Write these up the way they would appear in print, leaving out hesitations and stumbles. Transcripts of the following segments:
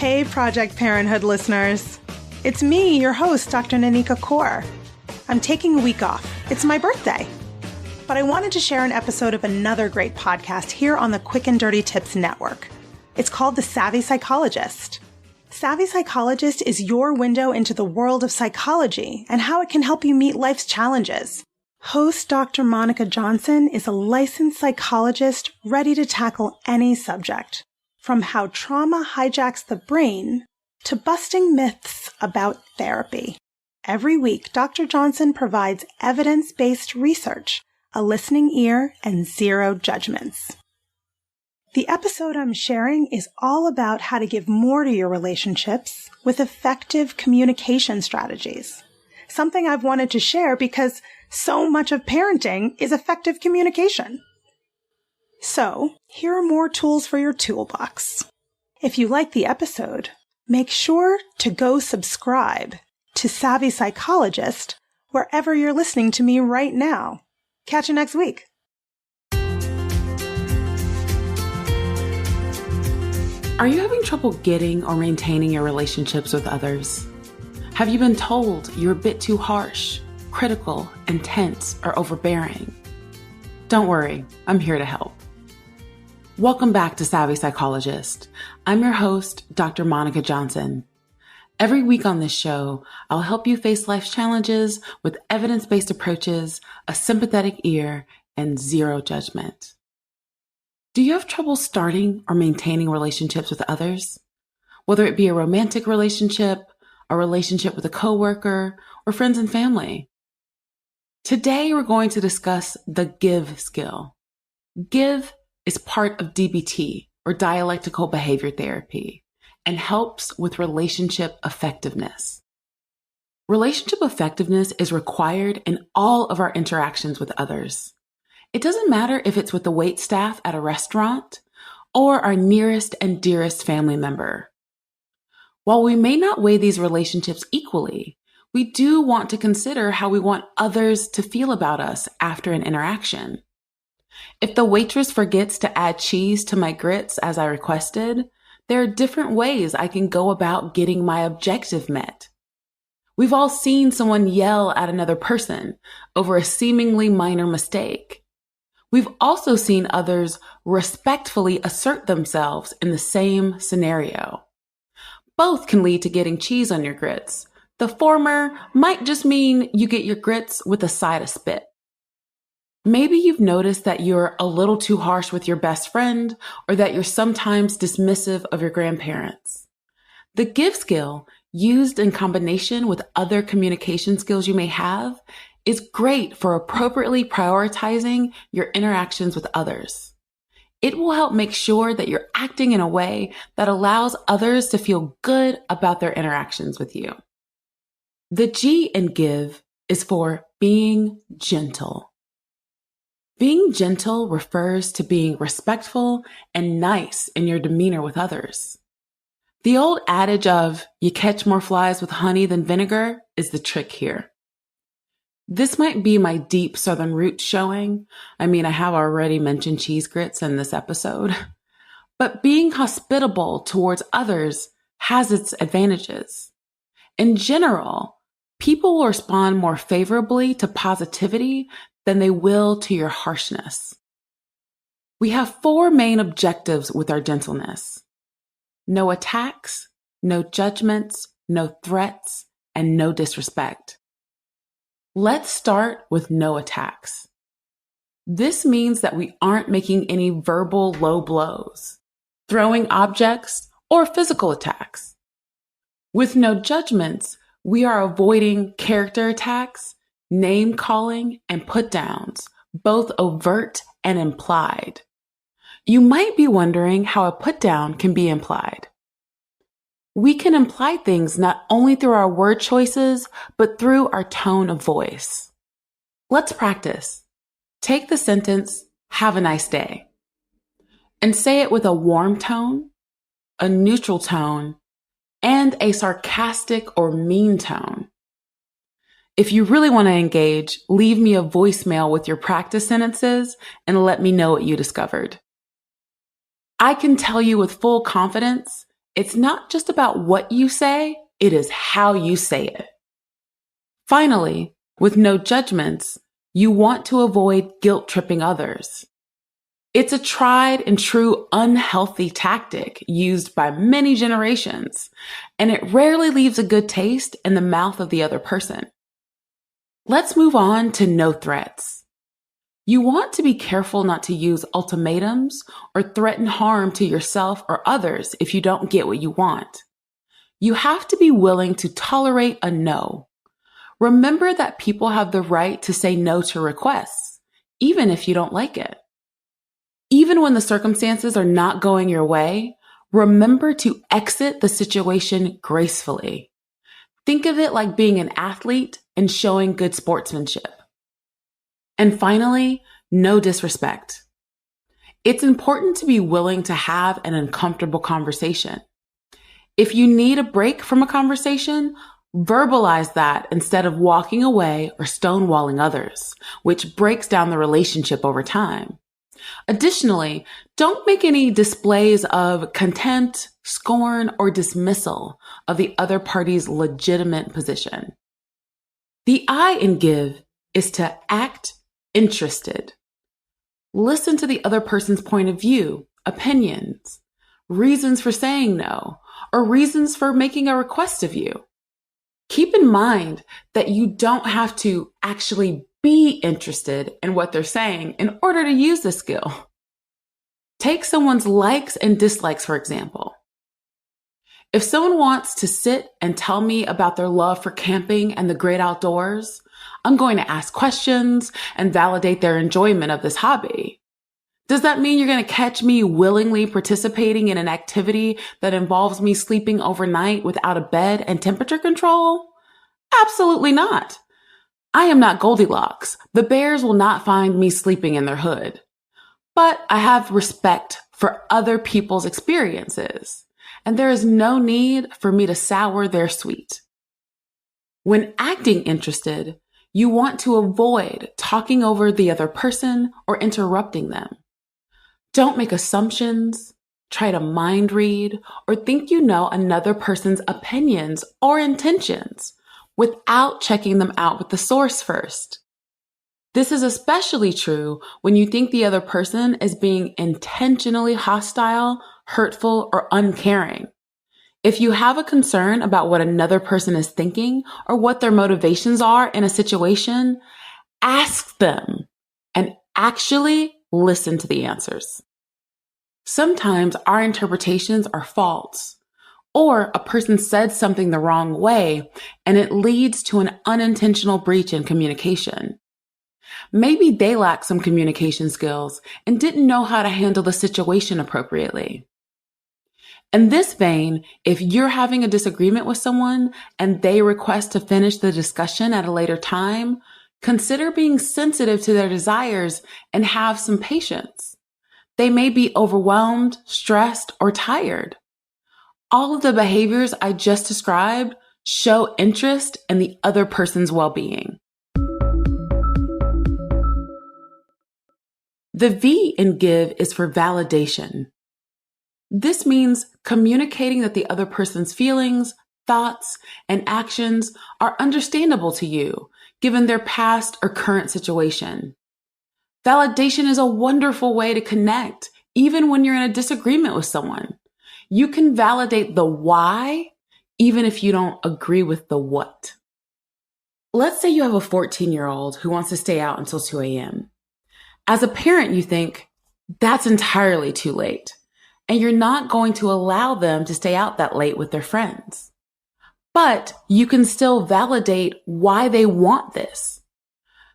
Hey, Project Parenthood listeners. It's me, your host, Dr. Nanika Kaur. I'm taking a week off. It's my birthday. But I wanted to share an episode of another great podcast here on the Quick and Dirty Tips Network. It's called The Savvy Psychologist. Savvy Psychologist is your window into the world of psychology and how it can help you meet life's challenges. Host Dr. Monica Johnson is a licensed psychologist ready to tackle any subject, from how trauma hijacks the brain to busting myths about therapy. Every week, Dr. Johnson provides evidence-based research, a listening ear, and zero judgments. The episode I'm sharing is all about how to give more to your relationships with effective communication strategies. Something I've wanted to share because so much of parenting is effective communication. So, here are more tools for your toolbox. If you like the episode, make sure to go subscribe to Savvy Psychologist wherever you're listening to me right now. Catch you next week. Are you having trouble getting or maintaining your relationships with others? Have you been told you're a bit too harsh, critical, intense, or overbearing? Don't worry, I'm here to help. Welcome back to Savvy Psychologist. I'm your host, Dr. Monica Johnson. Every week on this show, I'll help you face life's challenges with evidence-based approaches, a sympathetic ear, and zero judgment. Do you have trouble starting or maintaining relationships with others? Whether it be a romantic relationship, a relationship with a coworker, or friends and family. Today, we're going to discuss the give skill. Give is part of DBT, or dialectical behavior therapy, and helps with relationship effectiveness. Relationship effectiveness is required in all of our interactions with others. It doesn't matter if it's with the wait staff at a restaurant or our nearest and dearest family member. While we may not weigh these relationships equally, we do want to consider how we want others to feel about us after an interaction. If the waitress forgets to add cheese to my grits as I requested, there are different ways I can go about getting my objective met. We've all seen someone yell at another person over a seemingly minor mistake. We've also seen others respectfully assert themselves in the same scenario. Both can lead to getting cheese on your grits. The former might just mean you get your grits with a side of spit. Maybe you've noticed that you're a little too harsh with your best friend or that you're sometimes dismissive of your grandparents. The give skill, used in combination with other communication skills you may have, is great for appropriately prioritizing your interactions with others. It will help make sure that you're acting in a way that allows others to feel good about their interactions with you. The G in give is for being gentle. Being gentle refers to being respectful and nice in your demeanor with others. The old adage of you catch more flies with honey than vinegar is the trick here. This might be my deep Southern roots showing. I have already mentioned cheese grits in this episode. But being hospitable towards others has its advantages. In general, people will respond more favorably to positivity than they will to your harshness. We have 4 main objectives with our gentleness: no attacks, no judgments, no threats, and no disrespect. Let's start with no attacks. This means that we aren't making any verbal low blows, throwing objects, or physical attacks. With no judgments, we are avoiding character attacks, name calling, and put downs, both overt and implied. You might be wondering how a put down can be implied. We can imply things not only through our word choices, but through our tone of voice. Let's practice. Take the sentence, "Have a nice day," and say it with a warm tone, a neutral tone, and a sarcastic or mean tone. If you really want to engage, leave me a voicemail with your practice sentences and let me know what you discovered. I can tell you with full confidence, It's not just about what you say, it is how you say it. Finally, with no judgments, you want to avoid guilt-tripping others. It's a tried and true unhealthy tactic used by many generations, and it rarely leaves a good taste in the mouth of the other person. Let's move on to no threats. You want to be careful not to use ultimatums or threaten harm to yourself or others if you don't get what you want. You have to be willing to tolerate a no. Remember that people have the right to say no to requests, even if you don't like it. Even when the circumstances are not going your way, remember to exit the situation gracefully. Think of it like being an athlete and showing good sportsmanship. And finally, no disrespect. It's important to be willing to have an uncomfortable conversation. If you need a break from a conversation, verbalize that instead of walking away or stonewalling others, which breaks down the relationship over time. Additionally, don't make any displays of contempt, scorn, or dismissal of the other party's legitimate position. The I in give is to act interested. Listen to the other person's point of view, opinions, reasons for saying no, or reasons for making a request of you. Keep in mind that you don't have to actually be interested in what they're saying in order to use this skill. Take someone's likes and dislikes, for example. If someone wants to sit and tell me about their love for camping and the great outdoors, I'm going to ask questions and validate their enjoyment of this hobby. Does that mean you're going to catch me willingly participating in an activity that involves me sleeping overnight without a bed and temperature control? Absolutely not. I am not Goldilocks. The bears will not find me sleeping in their hood. But I have respect for other people's experiences, and there is no need for me to sour their sweet. When acting interested, you want to avoid talking over the other person or interrupting them. Don't make assumptions, try to mind read, or think you know another person's opinions or intentions without checking them out with the source first. This is especially true when you think the other person is being intentionally hostile, hurtful, or uncaring. If you have a concern about what another person is thinking or what their motivations are in a situation, ask them and actually listen to the answers. Sometimes our interpretations are false, or a person said something the wrong way and it leads to an unintentional breach in communication. Maybe they lack some communication skills and didn't know how to handle the situation appropriately. In this vein, if you're having a disagreement with someone and they request to finish the discussion at a later time, consider being sensitive to their desires and have some patience. They may be overwhelmed, stressed, or tired. All of the behaviors I just described show interest in the other person's well-being. The V in give is for validation. This means communicating that the other person's feelings, thoughts, and actions are understandable to you, given their past or current situation. Validation is a wonderful way to connect, even when you're in a disagreement with someone. You can validate the why, even if you don't agree with the what. Let's say you have a 14-year-old who wants to stay out until 2 a.m. As a parent, you think, that's entirely too late, and you're not going to allow them to stay out that late with their friends. But you can still validate why they want this.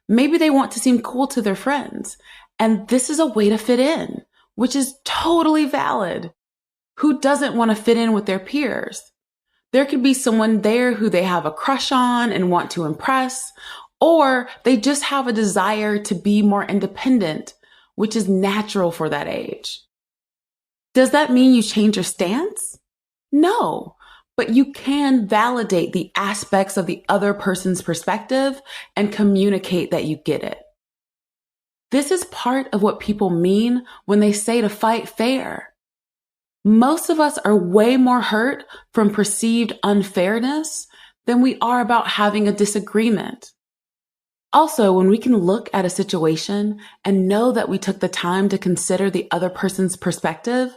Maybe they want to seem cool to their friends, and this is a way to fit in, which is totally valid. Who doesn't want to fit in with their peers? There could be someone there who they have a crush on and want to impress, or they just have a desire to be more independent, which is natural for that age. Does that mean you change your stance? No, but you can validate the aspects of the other person's perspective and communicate that you get it. This is part of what people mean when they say to fight fair. Most of us are way more hurt from perceived unfairness than we are about having a disagreement. Also, when we can look at a situation and know that we took the time to consider the other person's perspective,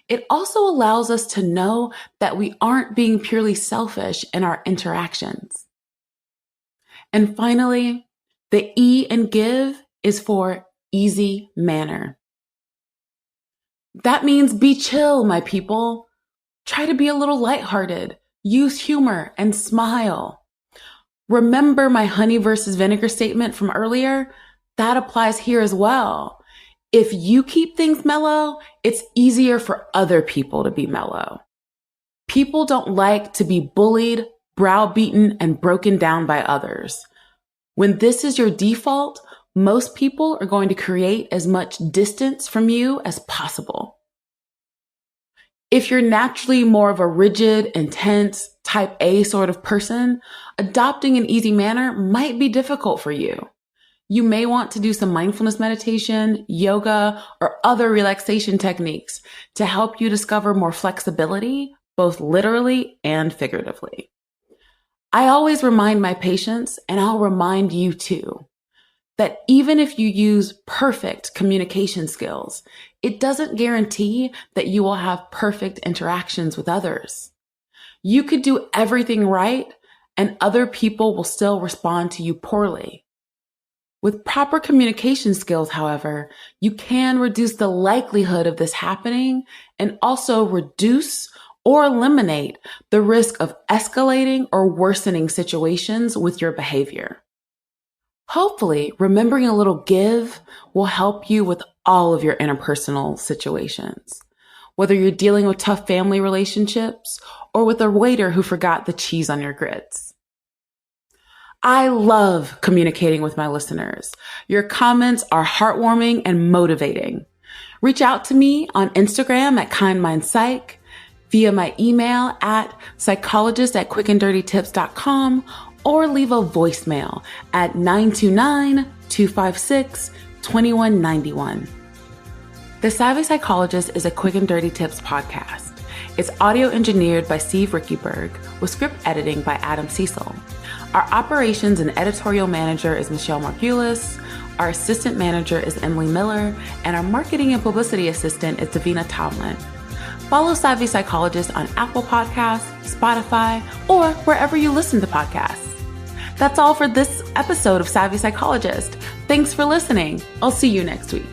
it also allows us to know that we aren't being purely selfish in our interactions. And finally, the E in give is for easy manner. That means be chill, my people. Try to be a little lighthearted, use humor, and smile. Remember my honey versus vinegar statement from earlier? That applies here as well. If you keep things mellow, it's easier for other people to be mellow. People don't like to be bullied, browbeaten, and broken down by others. When this is your default, most people are going to create as much distance from you as possible. If you're naturally more of a rigid, intense, type A sort of person, adopting an easy manner might be difficult for you. You may want to do some mindfulness meditation, yoga, or other relaxation techniques to help you discover more flexibility, both literally and figuratively. I always remind my patients, and I'll remind you too, that even if you use perfect communication skills, it doesn't guarantee that you will have perfect interactions with others. You could do everything right, and other people will still respond to you poorly. With proper communication skills, however, you can reduce the likelihood of this happening and also reduce or eliminate the risk of escalating or worsening situations with your behavior. Hopefully, remembering a little give will help you with all of your interpersonal situations, whether you're dealing with tough family relationships or with a waiter who forgot the cheese on your grits. I love communicating with my listeners. Your comments are heartwarming and motivating. Reach out to me on Instagram at KindMindPsych, via my email at psychologist@quickanddirtytips.com, or leave a voicemail at 929-256-2191. The Savvy Psychologist is a Quick and Dirty Tips podcast. It's audio engineered by Steve Rickyberg with script editing by Adam Cecil. Our operations and editorial manager is Michelle Margulis. Our assistant manager is Emily Miller, and our marketing and publicity assistant is Davina Tomlin. Follow Savvy Psychologist on Apple Podcasts, Spotify, or wherever you listen to podcasts. That's all for this episode of Savvy Psychologist. Thanks for listening. I'll see you next week.